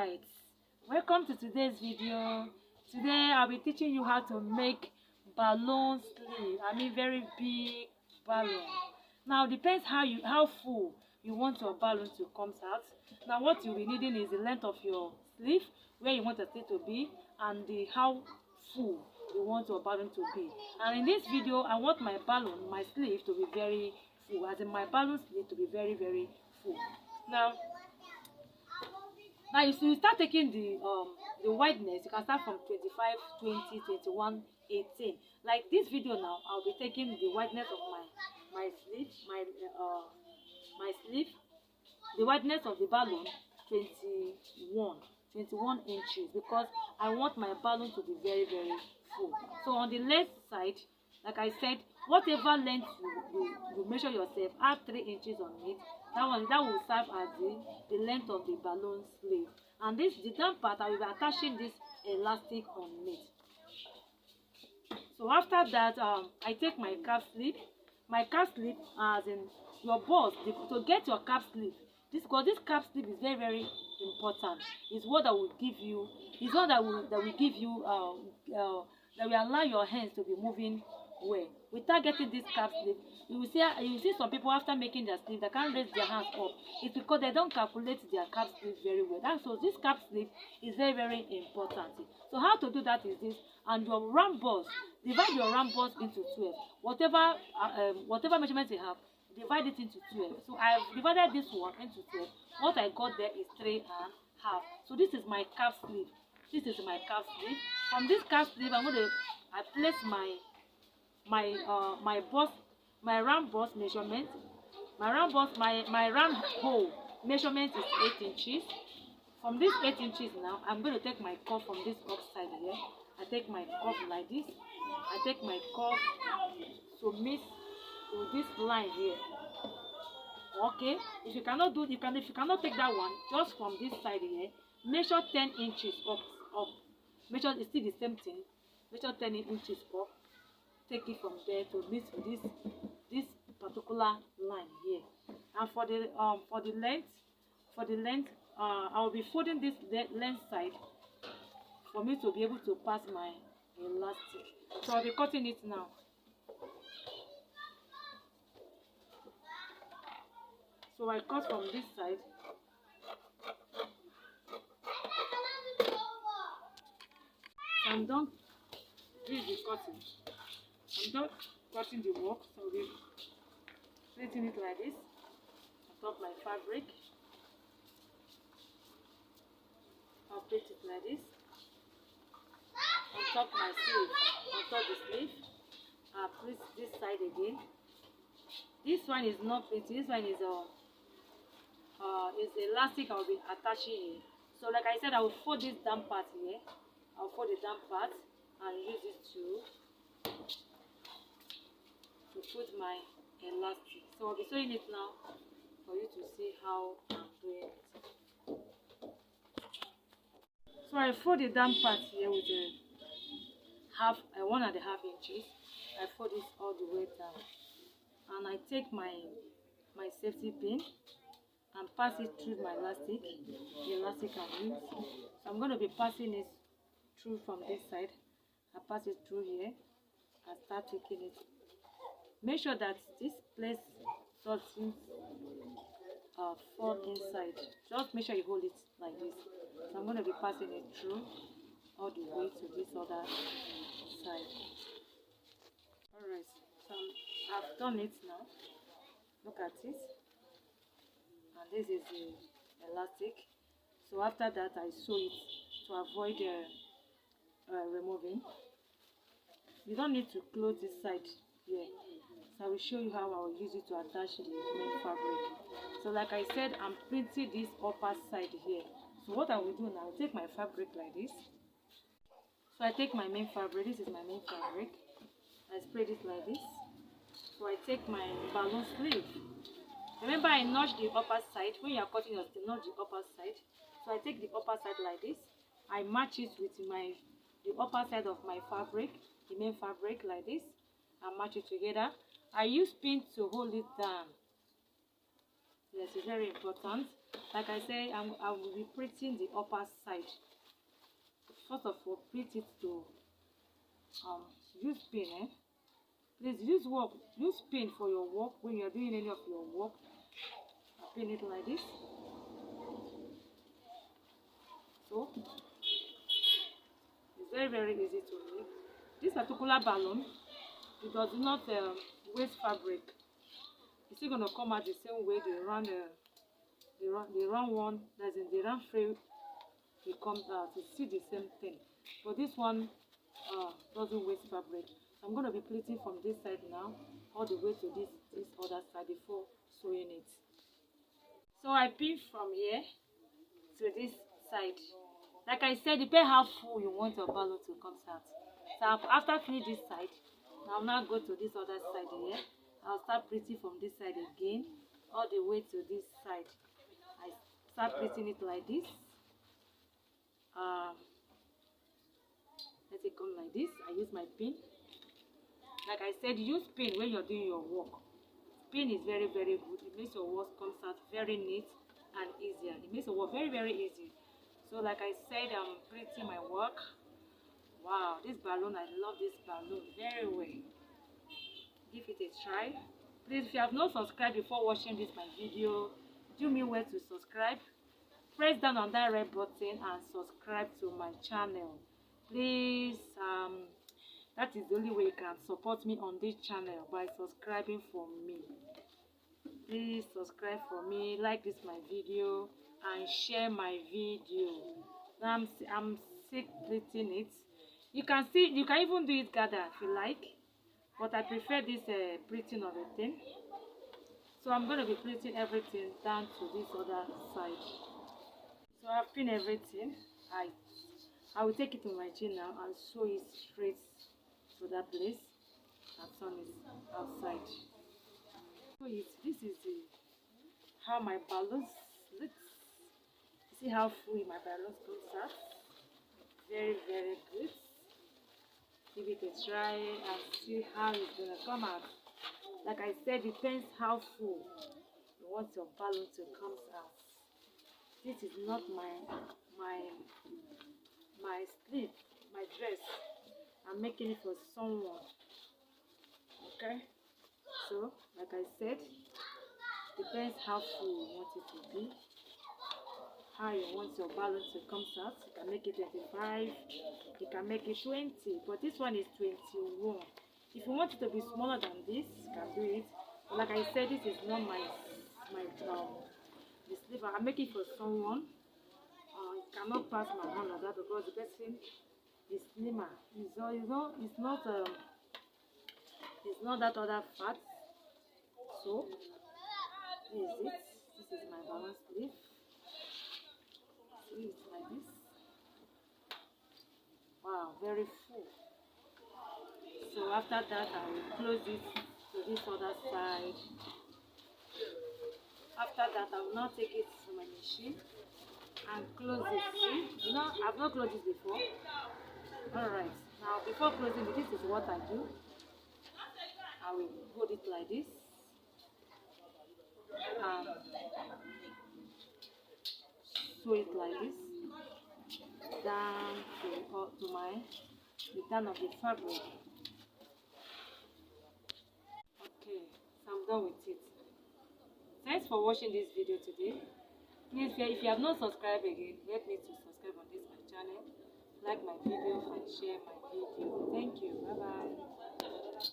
Alright, welcome to today's video. Today I'll be teaching you how to make balloon sleeve. Very big balloon. Now depends how full you want your balloon to come out. Now what you'll be needing is the length of your sleeve, where you want the sleeve to be, and how full you want your balloon to be. And in this video, I want my sleeve to be very full, as in my balloon sleeve to be very full. Now you start taking the wideness. You can start from 25, 20, 21, 18. Like this video now, I'll be taking the wideness of my sleeve, my sleeve, the wideness of the balloon 21 inches, because I want my balloon to be very full. So on the left side, like I said, whatever length you measure yourself, add 3 inches on it. That will serve as the length of the balloon sleeve. And the down part, I will be attaching this elastic on it. So after that, I take my cap sleeve. My cap sleeve, as in your balls, to get your cap sleeve. This cap sleeve is very important. It's what that will give you. It's what that will give you. That will allow your hands to be moving well. Without getting this cap sleeve, you will see some people after making their sleeve, they can't raise their hands up. It's because they don't calculate their cap sleeve very well. So this cap sleeve is very important. So how to do that is this. And your round balls, divide your round balls into 12. Whatever measurement you have, divide it into 12. So I have divided this one into 12. What I got there is 3 1/2. So this is my cap sleeve. This is my cap sleeve. From this cap sleeve, I place my round bust measurement. My round hole measurement is 8 inches. From this 8 inches now, I'm going to take my curve from this upside here. I take my curve like this. I take my curve to meet with this line here. Okay, if you cannot take that one, just from this side here, measure 10 inches up. Measure, it's still the same thing. Measure 10 inches up. Take it from there to meet with this particular line here. And for the length, I will be folding this length side for me to be able to pass my elastic. So I'll be cutting it now. So I cut from this side. I'm done doing the cutting. I'm done cutting the work, so I'll be placing it like this on top my fabric. I'll place it like this on top my sleeve, on top the sleeve. I'll place this side again. This one is not painted. This one is elastic. I'll be attaching it. So like I said, I will fold this down part here. I'll fold the down part and use it to put my elastic. So I'll be sewing it now for you to see how I'm doing it. So I fold the down part here with 1.5 inches. I fold it all the way down, and I take my safety pin and pass it through my elastic. The elastic and rings. So I'm going to be passing it through from this side. I pass it through here and start taking it. Make sure that this place doesn't fall inside. Just make sure you hold it like this. So I'm going to be passing it through all the way to this other side. Alright, so I've done it now. Look at it. And this is the elastic. So after that, I sew it to avoid removing. You don't need to close this side here. So I will show you how I will use it to attach the main fabric. So like I said, I'm printing this upper side here. So what I will do now, I'll take my fabric like this. So I take my main fabric. This is my main fabric. I spread it like this. So I take my balloon sleeve. Remember, I notch the upper side. When you are cutting your sleeve, notch the upper side. So I take the upper side like this. I match it with the upper side of my fabric, the main fabric like this. I match it together. I use pins to hold it down. Yes, it's very important. Like I say, I will be pleating the upper side. First of all, pleat it to use pin. Please use pin for your work when you are doing any of your work. Pin it like this. So it's very easy to make. This particular balloon, it does not waste fabric. It's still gonna come out the same way the round one, that's in the round frame, it comes out. It's still the same thing, but this one doesn't waste fabric. So I'm gonna be pleating from this side now all the way to this other side before sewing it. So I pin from here to this side. Like I said, depend how full you want your balloon to come out. So after finish this side, I'll now go to this other side here. I'll start pleating from this side again all the way to this side. I start pleating it like this. Let it come like this. I use my pin. Like I said, use pin when you're doing your work. Pin is very good. It makes your work comes out very neat and easier. It makes your work very easy. So like I said, I'm pleating my work. Wow, this balloon, I love this balloon very well. Give it a try. Please, if you have not subscribed before watching this my video, do me well to subscribe. Press down on that red button and subscribe to my channel. Please, that is the only way you can support me on this channel, by subscribing for me. Please subscribe for me, like this my video, and share my video. Now I'm still pleating it. You can even do it gather if you like, but I prefer this pleating of a thing. So I'm going to be pleating everything down to this other side. So I've pinned everything. I will take it to my chin now and sew it straight to that place and turn it outside. So this is how my balloons look. See how full my balloons comes out. Very good. Give it a try and see how it's gonna come out. Like I said, depends how full you want your balloon to come out. This is not my sleeve, my dress. I'm making it for someone. Okay, so like I said, depends how full you want it to be, how you want your balloon to come out. You can make it 25, you can make it 20, but this one is 21. If you want it to be smaller than this, you can do it. But like I said, this is not my the sleeve. I'm making it for someone. You cannot pass my hand like that because the person is slimmer. It's not that other fat. So this is it. This is my balloon sleeve. See, it's like this. Wow, very full. So after that, I will close it to this other side. After that, I will now take it to my machine and close it. See, you know, I've not closed it before. Alright, now before closing it, this is what I do. I will hold it like this and sew it like this down to the down of the fabric. Okay, so I'm done with it. Thanks for watching this video today. Please, if you have not subscribed again, help me to subscribe on this my channel, like my video and share my video. Thank you.